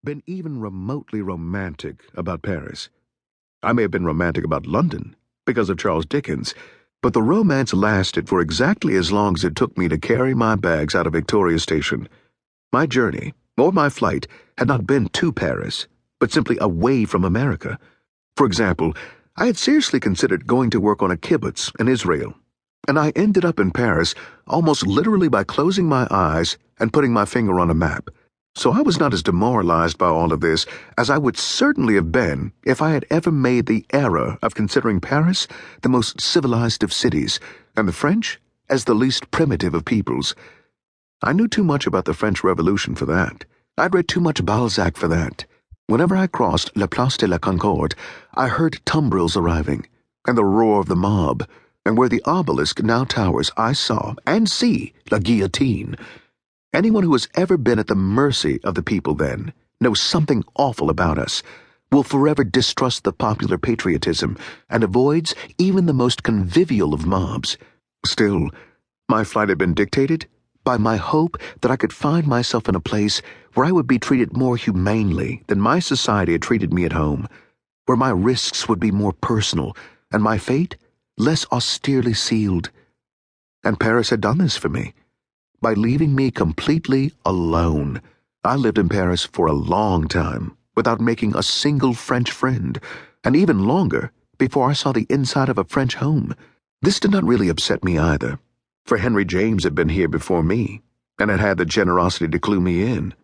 been even remotely romantic about Paris. I may have been romantic about London because of Charles Dickens, but the romance lasted for exactly as long as it took me to carry my bags out of Victoria Station. My journey, or my flight, had not been to Paris, but simply away from America. For example, I had seriously considered going to work on a kibbutz in Israel, and I ended up in Paris almost literally by closing my eyes and putting my finger on a map. So I was not as demoralized by all of this as I would certainly have been if I had ever made the error of considering Paris the most civilized of cities and the French as the least primitive of peoples. I knew too much about the French Revolution for that. I'd read too much Balzac for that. Whenever I crossed La Place de la Concorde, I heard tumbrils arriving, and the roar of the mob, and where the obelisk now towers, I saw, and see, la guillotine. Anyone who has ever been at the mercy of the people then knows something awful about us, will forever distrust the popular patriotism, and avoids even the most convivial of mobs. Still, my flight had been dictated by my hope that I could find myself in a place where I would be treated more humanely than my society had treated me at home, where my risks would be more personal, and my fate less austerely sealed. And Paris had done this for me. By leaving me completely alone. I lived in Paris for a long time without making a single French friend, and even longer before I saw the inside of a French home. This did not really upset me either, for Henry James had been here before me and had had the generosity to clue me in.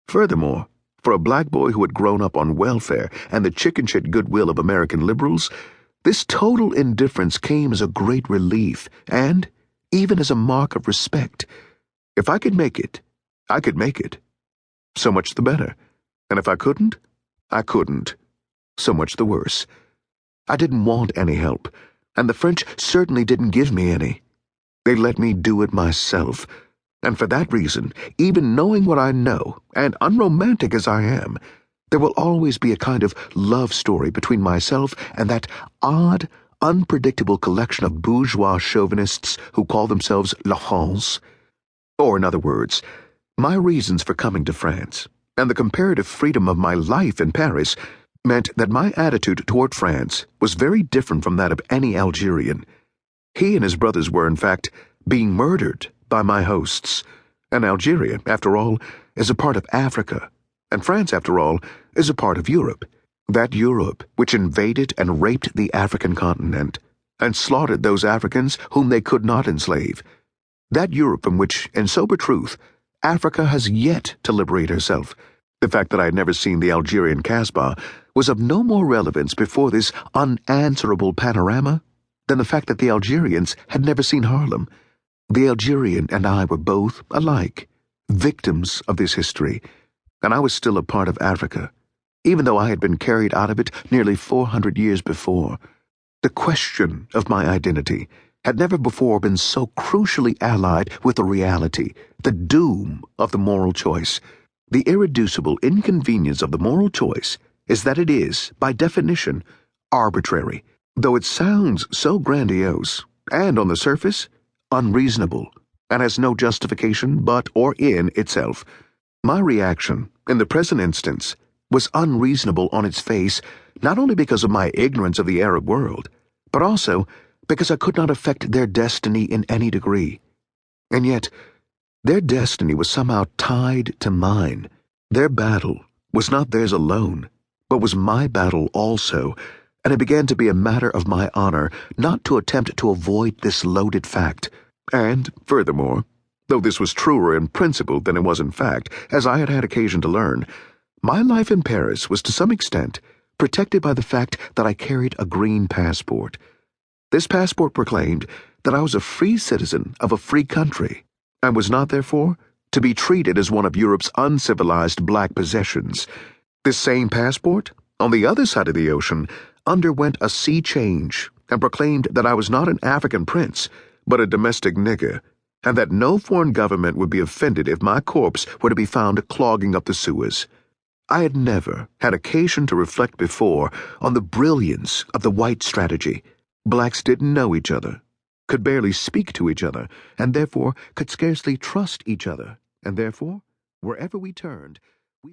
Furthermore, for a black boy who had grown up on welfare and the chicken shit goodwill of American liberals, this total indifference came as a great relief and even as a mark of respect. If I could make it, I could make it. So much the better. And if I couldn't, I couldn't. So much the worse. I didn't want any help, and the French certainly didn't give me any. They let me do it myself, and for that reason, even knowing what I know, and unromantic as I am, there will always be a kind of love story between myself and that odd, unpredictable collection of bourgeois chauvinists who call themselves La France. Or, in other words, my reasons for coming to France, and the comparative freedom of my life in Paris, meant that my attitude toward France was very different from that of any Algerian. He and his brothers were, in fact, being murdered by my hosts, and Algeria, after all, is a part of Africa, and France, after all, is a part of Europe. That Europe which invaded and raped the African continent, and slaughtered those Africans whom they could not enslave. That Europe from which, in sober truth, Africa has yet to liberate herself. The fact that I had never seen the Algerian Kasbah was of no more relevance before this unanswerable panorama than the fact that the Algerians had never seen Harlem. The Algerian and I were both alike, victims of this history, and I was still a part of Africa, even though I had been carried out of it nearly 400 years before. The question of my identity had never before been so crucially allied with the reality, the doom of the moral choice. The irreducible inconvenience of the moral choice is that it is, by definition, arbitrary, though it sounds so grandiose, and on the surface, unreasonable, and has no justification but or in itself. My reaction, in the present instance, was unreasonable on its face, not only because of my ignorance of the Arab world, but also because I could not affect their destiny in any degree. And yet, their destiny was somehow tied to mine. Their battle was not theirs alone, but was my battle also, and it began to be a matter of my honor not to attempt to avoid this loaded fact. And, furthermore, though this was truer in principle than it was in fact, as I had had occasion to learn, my life in Paris was to some extent protected by the fact that I carried a green passport. This passport proclaimed that I was a free citizen of a free country, and was not, therefore, to be treated as one of Europe's uncivilized black possessions. This same passport, on the other side of the ocean, underwent a sea change, and proclaimed that I was not an African prince, but a domestic nigger, and that no foreign government would be offended if my corpse were to be found clogging up the sewers. I had never had occasion to reflect before on the brilliance of the white strategy. Blacks didn't know each other, could barely speak to each other, and therefore could scarcely trust each other, and therefore, wherever we turned,